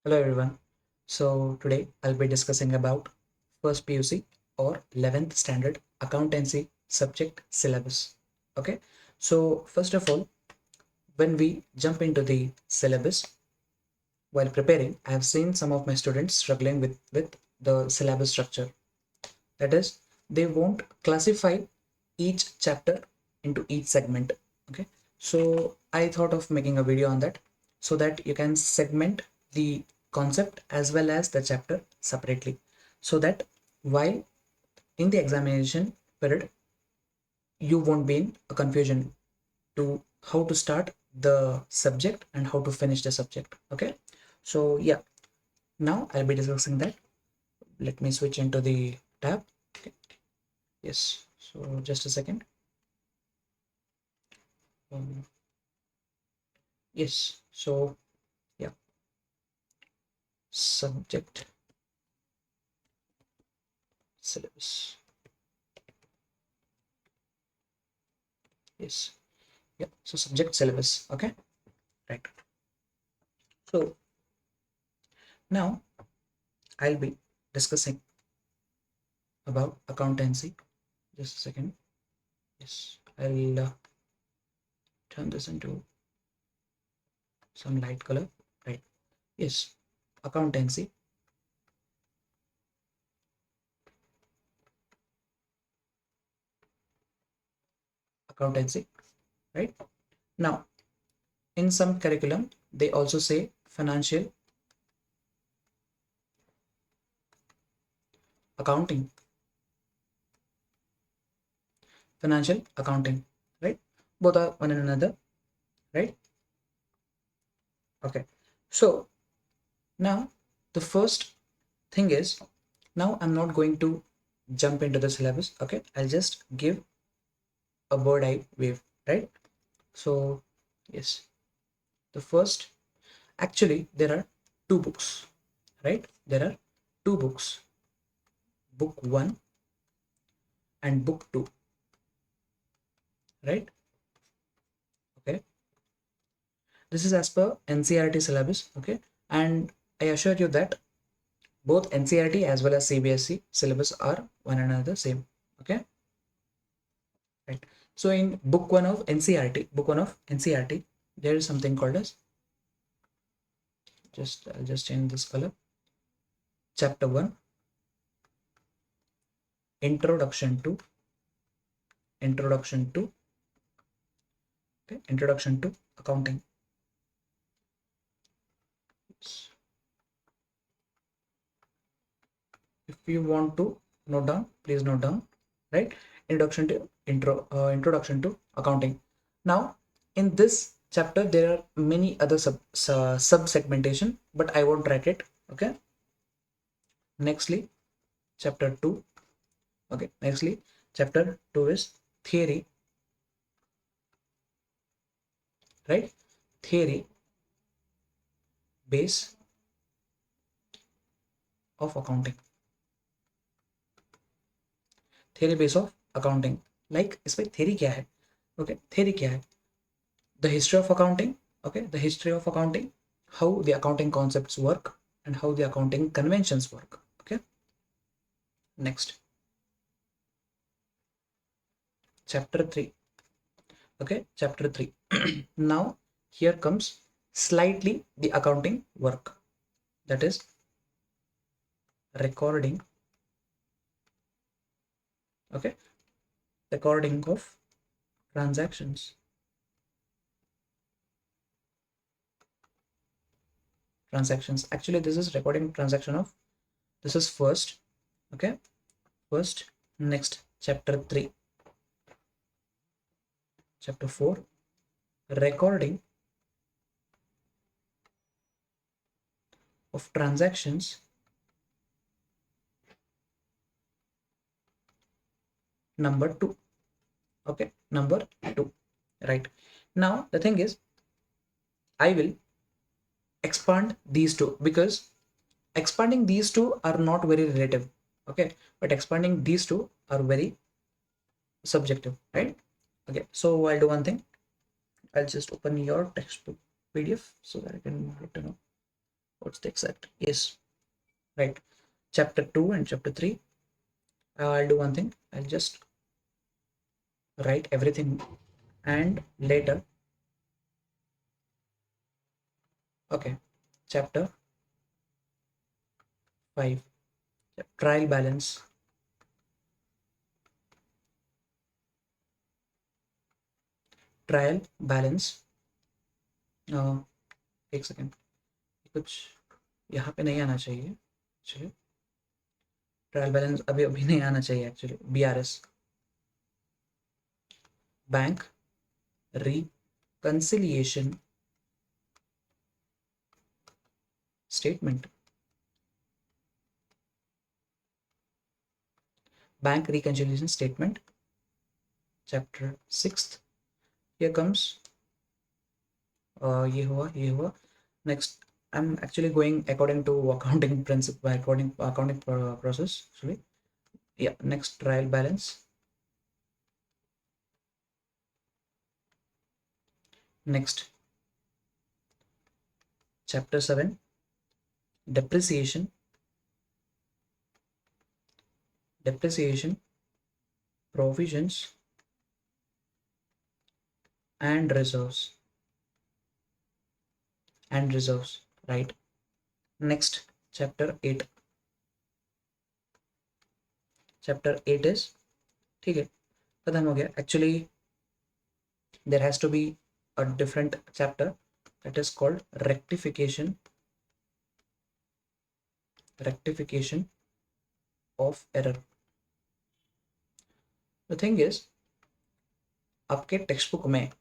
Hello everyone. So today I'll be discussing about first PUC or 11th standard accountancy subject syllabus. Okay. So first of all, when we jump into the syllabus while preparing, I have seen some of my students struggling with the syllabus structure. That is, they won't classify each chapter into each segment. Okay. So I thought of making a video on that so that you can segment the concept as well as the chapter separately, so that while in the examination period you won't be in a confusion to how to start the subject and how to finish the subject. Okay. So yeah, now I'll be discussing that. Let me switch into the tab. Okay. Yes, so just a second. um, yes, so yeah, subject syllabus. Yes, yeah, so subject syllabus. Okay, right. So now I'll be discussing about accountancy. Just a second. Yes, I'll turn this into some light color. Right. Yes, accountancy. Accountancy. Right. Now, in some curriculum, they also say financial accounting. Financial accounting. Right. Both are one another. Right. Okay. So now the first thing is, now I'm not going to jump into the syllabus. Okay, I'll just give a bird eye view, right? So yes, the first, actually there are two books, right? There are two books, book 1 and book 2, right? Okay, this is as per NCERT syllabus. Okay, and I assure you that both NCERT as well as CBSE syllabus are one another same. Okay, right. So in book 1 of NCERT, there is something called as, I'll just change this color. Chapter 1, introduction to introduction to okay, introduction to accounting. If you want to note down, please note down, right? Introduction to accounting. Now in this chapter there are many other sub segmentation, but I won't write it. Okay, nextly chapter 2. Okay, nextly chapter 2 is theory, right? Theory base of accounting. Theory base of accounting, like इसमें theory क्या है? Okay, theory क्या है? The history of accounting. Okay, the history of accounting, how the accounting concepts work and how the accounting conventions work. Okay, next chapter 3. Okay, chapter 3. Now here comes slightly the accounting work, that is recording. Okay, recording of transactions. Actually this is recording transaction of, this is first. Okay, first. Next chapter 3. Chapter 4, recording of transactions number 2. Okay, number 2, right? Now the thing is, I will expand these two because expanding these two are not very relative. Okay, but expanding these two are very subjective, right? Okay, so I'll do one thing. I'll just open your textbook PDF so that I can get to know. What's the exact? Yes, right. Chapter 2 and chapter 3. I'll do one thing. I'll just write everything and later. Okay. Chapter 5. Trial balance. Trial balance. एक second, कुछ यहाँ पे नहीं आना चाहिए actually. Trial balance अभी अभी नहीं आना चाहिए actually. BRS, bank reconciliation statement. Bank reconciliation statement, chapter 6. here comes ये हुआ. Next, I'm actually going according to accounting principle, according accounting process actually. Yeah, next trial balance. Next, chapter 7, depreciation, provisions and reserves, right? Next, chapter 8. Chapter 8 is, ठीक है, खत्म हो गया. Actually, there has to be a different chapter that is called rectification of error. The thing is, आपके text book में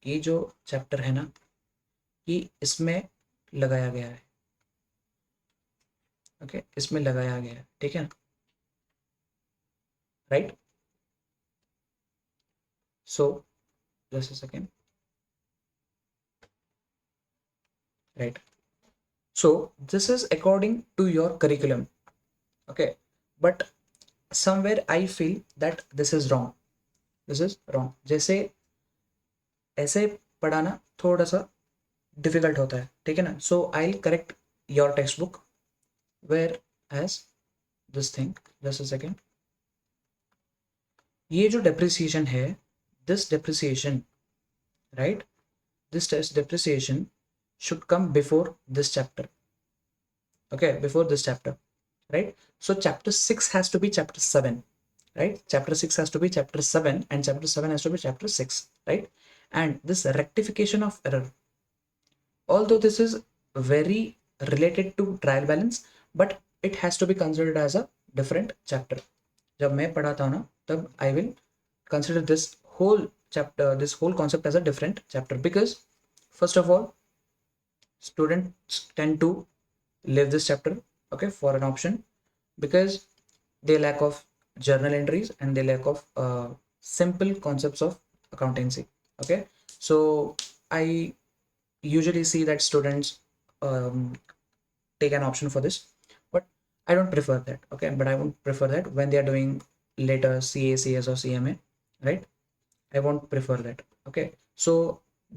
ये जो chapter है ना, ये इसमें लगाया गया है. ओके, इसमें लगाया गया है, ठीक है ना, right. So just a second, right. So this is according to your curriculum, okay, but somewhere I feel that this is wrong. जैसे ऐसे पढ़ाना थोड़ा सा डिफिकल्ट होता है, ठीक है ना. So I will correct your textbook whereas this thing. Just a second. ये जो डेप्रिसिएशन है, this depreciation, right, this depreciation should come before this chapter. Okay, before this chapter, right? So chapter 6 has to be chapter 7, right? Chapter 6 has to be chapter 7 and chapter 7 has to be chapter 6, right? And this rectification of error, although this is very related to trial balance, but it has to be considered as a different chapter. जब मैं पढ़ाता हूँ ना, तब I will consider this whole chapter, this whole concept as a different chapter, because first of all, students tend to leave this chapter, okay, for an option, because they lack of journal entries and they lack of simple concepts of accountancy. Okay, so I usually see that students take an option for this, but I don't prefer that. Okay, but I won't prefer that when they are doing later CA, CS or CMA, right? I won't prefer that. Okay, so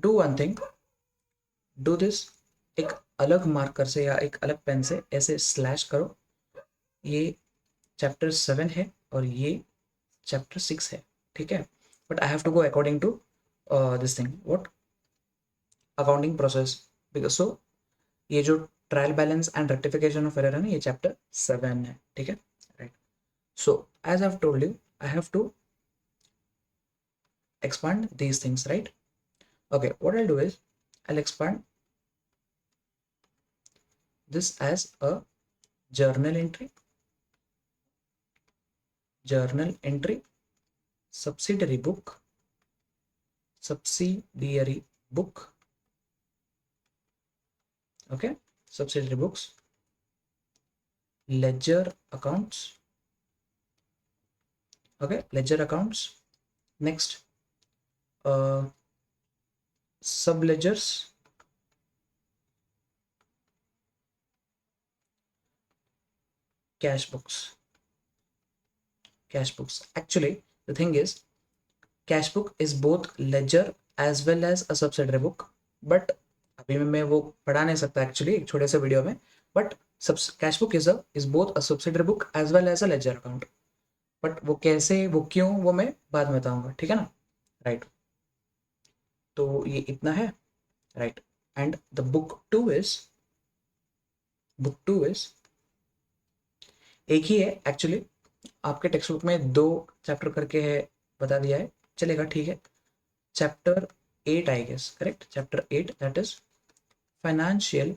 do one thing, do this. एक अलग marker से या एक अलग pen से ऐसे slash करो, ये चैप्टर 7 है और ये चैप्टर 6 है, ठीक है. But I have to go according to this thing, what, accounting process. Because so ये जो trial balance and rectification of error है ना, ये चैप्टर 7 है, ठीक है, right. So as I have told you, I have to expand these things, right? Okay, what I'll do is I'll expand this as a journal entry, subsidiary book, okay, subsidiary books, ledger accounts, okay, ledger accounts. Next, sub ledgers, cash books. Actually, the thing is, cash book is both ledger as well as a subsidiary book, but अभी मैं वो पढ़ा नहीं सकता actually एक छोटे से video में, but sub cash book is both a subsidiary book as well as a ledger account. But वो कैसे, वो क्यों, वो मैं बाद में बताऊंगा, ठीक है ना। राइट, तो ये इतना है। Right, and the book two is एक ही है एक्चुअली। आपके टेक्स्ट बुक में 2 चैप्टर करके है, बता दिया है, चलेगा, ठीक है। Chapter 8 I guess, correct, chapter 8 that is financial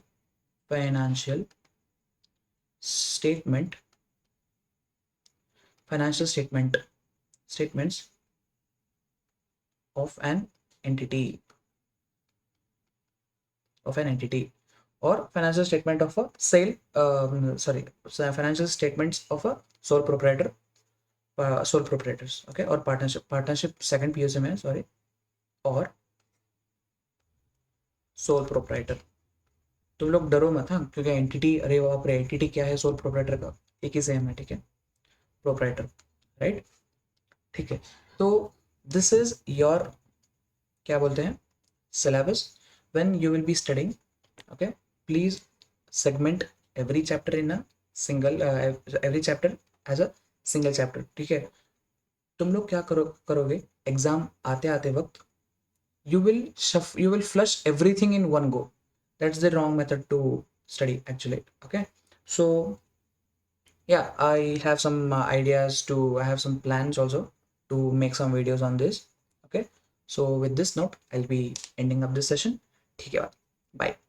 statement financial statements of an entity or financial statement of a financial statements of a sole proprietors, okay, or partnership second PUC में, sorry, और sole proprietor. तुम लोग डरो मत, हाँ, क्योंकि entity, अरे बाप रे, एंटिटी क्या है, सोल प्रोप्राइटर का एक ही सेम है, ठीक है, प्रोप्राइटर, राइट, ठीक है। तो दिस इज योर, क्या बोलते हैं, syllabus when you will be studying, okay, please segment every chapter in a single every chapter as a single chapter, ठीक है। तुम लोग क्या करोगे, एग्जाम आते आते वक्त you will flush everything in one go. That's the wrong method to study actually, okay. So yeah, I have some I have some plans also to make some videos on this, okay. So with this note I'll be ending up this session, ठीक है, bye.